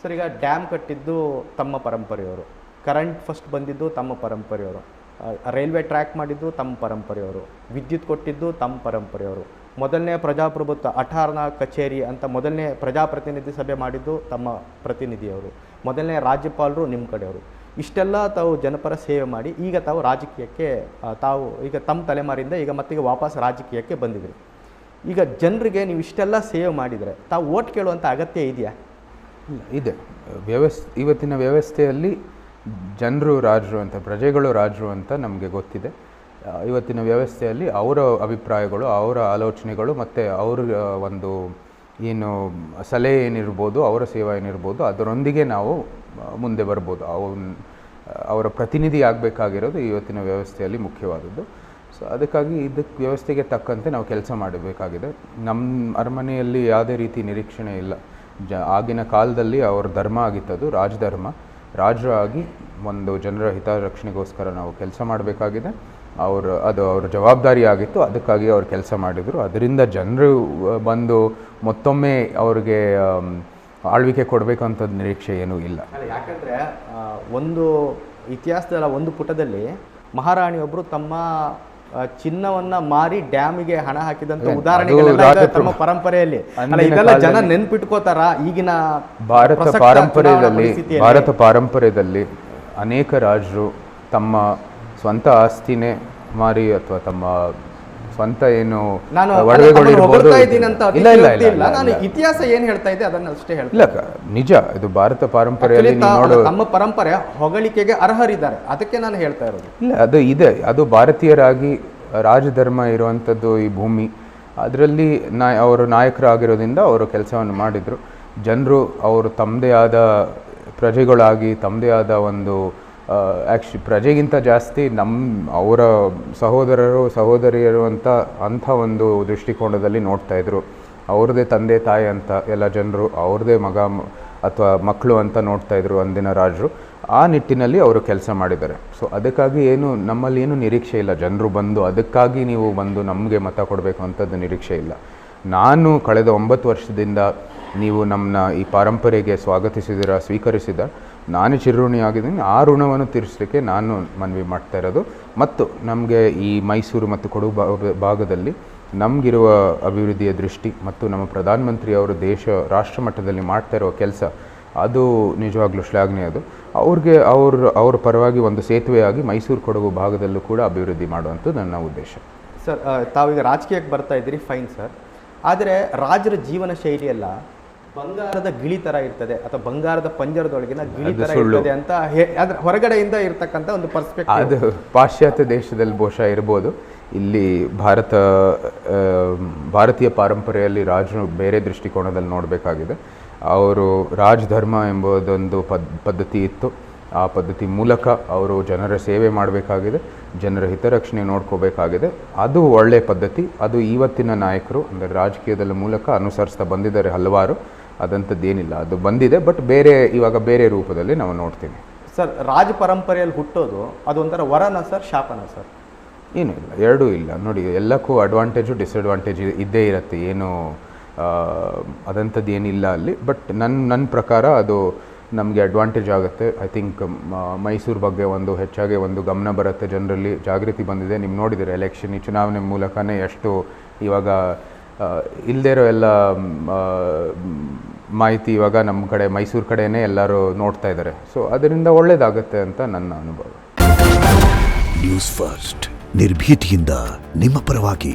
Sir, ಈಗ dam ಕಟ್ಟಿದ್ದು ತಮ್ಮ ಪರಂಪರೆಯವರು, ಕರೆಂಟ್ ಫಸ್ಟ್ ಬಂದಿದ್ದು ತಮ್ಮ ಪರಂಪರೆಯವರು, ರೈಲ್ವೆ ಟ್ರ್ಯಾಕ್ ಮಾಡಿದ್ದು ತಮ್ಮ ಪರಂಪರೆಯವರು, ವಿದ್ಯುತ್ ಕೊಟ್ಟಿದ್ದು ತಮ್ಮ ಪರಂಪರೆಯವರು, ಮೊದಲನೇ ಪ್ರಜಾಪ್ರಭುತ್ವ ಅಠಾರ್ನ ಕಚೇರಿ ಅಂತ ಮೊದಲನೇ ಪ್ರಜಾಪ್ರತಿನಿಧಿ ಸಭೆ ಮಾಡಿದ್ದು ತಮ್ಮ ಪ್ರತಿನಿಧಿಯವರು, ಮೊದಲನೇ ರಾಜ್ಯಪಾಲರು ನಿಮ್ಮ ಕಡೆಯವರು. ಇಷ್ಟೆಲ್ಲ ತಾವು ಜನಪರ ಸೇವೆ ಮಾಡಿ ಈಗ ತಾವು ರಾಜಕೀಯಕ್ಕೆ ತಾವು ಈಗ ತಮ್ಮ ತಲೆಮಾರಿಂದ ಈಗ ಮತ್ತೀಗ ವಾಪಸ್ ರಾಜಕೀಯಕ್ಕೆ ಬಂದಿದ್ರಿ. ಈಗ ಜನರಿಗೆ ನೀವು ಇಷ್ಟೆಲ್ಲ ಸೇವೆ ಮಾಡಿದರೆ ತಾವು ಓಟ್ ಕೇಳುವಂಥ ಅಗತ್ಯ ಇದೆಯಾ? ಇದೆ. ಇವತ್ತಿನ ವ್ಯವಸ್ಥೆಯಲ್ಲಿ ಜನರು ರಾಜರು ಅಂತ, ಪ್ರಜೆಗಳು ರಾಜರು ಅಂತ ನಮಗೆ ಗೊತ್ತಿದೆ. ಇವತ್ತಿನ ವ್ಯವಸ್ಥೆಯಲ್ಲಿ ಅವರ ಅಭಿಪ್ರಾಯಗಳು, ಅವರ ಆಲೋಚನೆಗಳು ಮತ್ತು ಅವರ ಒಂದು ಏನು ಸಲಹೆ ಏನಿರ್ಬೋದು, ಅವರ ಸೇವೆ ಏನಿರ್ಬೋದು, ಅದರೊಂದಿಗೆ ನಾವು ಮುಂದೆ ಬರ್ಬೋದು. ಅವರ ಪ್ರತಿನಿಧಿ ಆಗಬೇಕಾಗಿರೋದು ಇವತ್ತಿನ ವ್ಯವಸ್ಥೆಯಲ್ಲಿ ಮುಖ್ಯವಾದದ್ದು. ಸೊ ಅದಕ್ಕಾಗಿ ಇದಕ್ಕೆ ವ್ಯವಸ್ಥೆಗೆ ತಕ್ಕಂತೆ ನಾವು ಕೆಲಸ ಮಾಡಬೇಕಾಗಿದೆ. ನಮ್ಮ ಅರಮನೆಯಲ್ಲಿ ಯಾವುದೇ ರೀತಿ ನಿರೀಕ್ಷಣೆ ಇಲ್ಲ. ಆಗಿನ ಕಾಲದಲ್ಲಿ ಅವ್ರ ಧರ್ಮ ಆಗಿತ್ತದು ರಾಜಧರ್ಮ. ರಾಜರಾಗಿ ಒಂದು ಜನರ ಹಿತರಕ್ಷಣೆಗೋಸ್ಕರ ನಾವು ಕೆಲಸ ಮಾಡಬೇಕಾಗಿದೆ. ಅದು ಅವ್ರ ಜವಾಬ್ದಾರಿ ಆಗಿತ್ತು. ಅದಕ್ಕಾಗಿ ಅವ್ರು ಕೆಲಸ ಮಾಡಿದರು. ಅದರಿಂದ ಜನರು ಬಂದು ಮತ್ತೊಮ್ಮೆ ಅವ್ರಿಗೆ ಆಳ್ವಿಕೆ ಕೊಡಬೇಕಂಥದ್ದು ನಿರೀಕ್ಷೆ ಏನೂ ಇಲ್ಲ. ಯಾಕಂದರೆ ಒಂದು ಇತಿಹಾಸದ ಒಂದು ಪುಟದಲ್ಲಿ ಮಹಾರಾಣಿಯೊಬ್ಬರು ತಮ್ಮ ಚಿನ್ನವನ್ನ ಮಾರಿ ಡ್ಯಾಮಿಗೆ ಹಣ ಹಾಕಿದಂತ ಉದಾಹರಣೆಗಳೆಲ್ಲ ತಮ್ಮ ಪರಂಪರೆಯಲ್ಲಿ. ಇದೆಲ್ಲ ಜನ ನೆನ್ಪಿಟ್ಕೋತಾರ ಈಗಿನ ಭಾರತ ಪಾರಂಪರ್ಯದಲ್ಲಿ ಅನೇಕ ರಾಜರು ತಮ್ಮ ಸ್ವಂತ ಆಸ್ತಿನೇ ಮಾರಿ ಅಥವಾ ತಮ್ಮ ಸ್ವಂತ ಏನು ಒಡವೆಗಳಿರ್ಬೋದು. ಇತಿಹಾಸ ಏನ್ ಹೇಳ್ತಾ ಇದೆ ಅದನ್ನ ಅಷ್ಟೇ ಹೇಳ್ತಾ ಇಲ್ಲ, ನಿಜ. ಇದು ಭಾರತ ಪಾರಂಪರೆಯಲ್ಲಿ ನಮ್ಮ ಪರಂಪರೆ ಹೊಗಳಿಕೆಗೆ ಅರ್ಹರಿದ್ದಾರೆ, ಅದಕ್ಕೆ ನಾನು ಹೇಳ್ತಾ ಇರೋದು. ಇಲ್ಲ, ಅದು ಇದೆ. ಅದು ಭಾರತೀಯರಾಗಿ ರಾಜಧರ್ಮ ಇರುವಂಥದ್ದು ಈ ಭೂಮಿ. ಅದರಲ್ಲಿ ಅವರು ನಾಯಕರಾಗಿರೋದ್ರಿಂದ ಅವರು ಕೆಲಸವನ್ನು ಮಾಡಿದರು. ಜನರು ಅವರು ತಮ್ಮದೇ ಆದ ಪ್ರಜೆಗಳಾಗಿ ತಮ್ಮದೇ ಆದ ಒಂದು ಪ್ರಜೆಗಿಂತ ಜಾಸ್ತಿ ಅವರ ಸಹೋದರರು ಸಹೋದರಿಯರು ಅಂಥ ಒಂದು ದೃಷ್ಟಿಕೋನದಲ್ಲಿ ನೋಡ್ತಾಯಿದ್ರು. ಅವ್ರದ್ದೇ ತಂದೆ ತಾಯಿ ಅಂತ ಎಲ್ಲ ಜನರು ಅವ್ರದ್ದೇ ಮಗ ಅಥವಾ ಮಕ್ಕಳು ಅಂತ ನೋಡ್ತಾಯಿದ್ರು ಅಂದಿನ ರಾಜರು. ಆ ನಿಟ್ಟಿನಲ್ಲಿ ಅವರು ಕೆಲಸ ಮಾಡಿದ್ದಾರೆ. ಸೊ ಅದಕ್ಕಾಗಿ ನಮ್ಮಲ್ಲಿ ಏನು ನಿರೀಕ್ಷೆ ಇಲ್ಲ. ಜನರು ಬಂದು ಅದಕ್ಕಾಗಿ ನೀವು ಬಂದು ನಮಗೆ ಮತ ಕೊಡಬೇಕು ಅಂಥದ್ದು ನಿರೀಕ್ಷೆ ಇಲ್ಲ. ನಾನು ಕಳೆದ 9 ವರ್ಷದಿಂದ ನೀವು ನಮ್ಮನ್ನ ಈ ಪಾರಂಪರೆಗೆ ಸ್ವೀಕರಿಸಿದ ನಾನು ಚಿರಋಣಿಯಾಗಿದ್ದೀನಿ. ಆ ಋಣವನ್ನು ತೀರಿಸಲಿಕ್ಕೆ ನಾನು ಮನವಿ ಮಾಡ್ತಾ ಇರೋದು. ಮತ್ತು ನಮಗೆ ಈ ಮೈಸೂರು ಮತ್ತು ಕೊಡಗು ಭಾಗದಲ್ಲಿ ನಮಗಿರುವ ಅಭಿವೃದ್ಧಿಯ ದೃಷ್ಟಿ ಮತ್ತು ನಮ್ಮ ಪ್ರಧಾನಮಂತ್ರಿಯವರು ರಾಷ್ಟ್ರ ಮಟ್ಟದಲ್ಲಿ ಮಾಡ್ತಾ ಇರೋ ಕೆಲಸ, ಅದು ನಿಜವಾಗ್ಲೂ ಶ್ಲಾಘನೀಯ. ಅದು ಅವ್ರ ಪರವಾಗಿ ಒಂದು ಸೇತುವೆಯಾಗಿ ಮೈಸೂರು ಕೊಡಗು ಭಾಗದಲ್ಲೂ ಕೂಡ ಅಭಿವೃದ್ಧಿ ಮಾಡುವಂಥದ್ದು ನನ್ನ ಉದ್ದೇಶ. ಸರ್, ತಾವೀಗ ರಾಜಕೀಯಕ್ಕೆ ಬರ್ತಾ ಇದ್ದೀರಿ, ಫೈನ್ ಸರ್. ಆದರೆ ರಾಜರ ಜೀವನ ಶೈಲಿಯೆಲ್ಲ ಬಂಗಾರದ ಗಿಳಿ ಥರ ಇರ್ತದೆ ಅಥವಾ ಬಂಗಾರದ ಪಂಜರದೊಳಗಿನ ಗಿಳಿ ಥರ ಇರ್ತದೆ ಅಂತ ಅದ್ರ ಹೊರಗಡೆಯಿಂದ ಇರ್ತಕ್ಕಂಥ ಒಂದು ಪರ್ಸ್ಪೆಕ್ಟಿವ್. ಅದು ಪಾಶ್ಚಾತ್ಯ ದೇಶದಲ್ಲಿ ಬಹುಶಃ ಇರ್ಬೋದು. ಇಲ್ಲಿ ಭಾರತೀಯ ಪಾರಂಪರೆಯಲ್ಲಿ ರಾಜರು ಬೇರೆ ದೃಷ್ಟಿಕೋನದಲ್ಲಿ ನೋಡಬೇಕಾಗಿದೆ. ಅವರು ರಾಜಧರ್ಮ ಎಂಬುದೊಂದು ಪದ್ಧತಿ ಇತ್ತು. ಆ ಪದ್ಧತಿ ಮೂಲಕ ಅವರು ಜನರ ಸೇವೆ ಮಾಡಬೇಕಾಗಿದೆ, ಜನರ ಹಿತರಕ್ಷಣೆ ನೋಡ್ಕೋಬೇಕಾಗಿದೆ. ಅದು ಒಳ್ಳೆಯ ಪದ್ಧತಿ. ಅದು ಇವತ್ತಿನ ನಾಯಕರು ಅಂದರೆ ರಾಜಕೀಯದ ಮೂಲಕ ಅನುಸರಿಸ್ತಾ ಬಂದಿದ್ದಾರೆ ಹಲವಾರು. ಅದಂಥದ್ದೇನಿಲ್ಲ, ಅದು ಬಂದಿದೆ. ಬಟ್ ಇವಾಗ ಬೇರೆ ರೂಪದಲ್ಲಿ ನಾವು ನೋಡ್ತೀವಿ. ಸರ್, ರಾಜ ಪರಂಪರೆಯಲ್ಲಿ ಹುಟ್ಟೋದು ಅದೊಂಥರ ವರನ ಸರ್, ಶಾಪನ ಸರ್? ಏನೂ ಇಲ್ಲ, ಎರಡೂ ಇಲ್ಲ. ನೋಡಿ, ಎಲ್ಲಕ್ಕೂ ಅಡ್ವಾಂಟೇಜು ಡಿಸ್ಅಡ್ವಾಂಟೇಜ್ ಇದ್ದೇ ಇರುತ್ತೆ. ಏನು ಅದಂಥದ್ದು ಏನಿಲ್ಲ ಅಲ್ಲಿ. ಬಟ್ ನನ್ನ ಪ್ರಕಾರ ಅದು ನಮಗೆ ಅಡ್ವಾಂಟೇಜ್ ಆಗುತ್ತೆ. ಐ ಥಿಂಕ್ ಮೈಸೂರು ಬಗ್ಗೆ ಹೆಚ್ಚಾಗಿ ಒಂದು ಗಮನ ಬರುತ್ತೆ, ಜನರಲ್ಲಿ ಜಾಗೃತಿ ಬಂದಿದೆ. ನೀವು ನೋಡಿದರೆ ಎಲೆಕ್ಷನ್, ಈ ಚುನಾವಣೆ ಮೂಲಕನೇ ಎಷ್ಟು ಇವಾಗ ಇಲ್ಲದೇ ಇರೋ ಎಲ್ಲ ಮಾಹಿತಿ ಇವಾಗ ನಮ್ಮ ಕಡೆ ಮೈಸೂರು ಕಡೆಯೇ ಎಲ್ಲರೂ ನೋಡ್ತಾ ಇದ್ದಾರೆ. ಸೊ ಅದರಿಂದ ಒಳ್ಳೆಯದಾಗುತ್ತೆ ಅಂತ ನನ್ನ ಅನುಭವ. ನ್ಯೂಸ್ ಫಸ್ಟ್, ನಿರ್ಭೀತಿಯಿಂದ ನಿಮ್ಮ ಪರವಾಗಿ.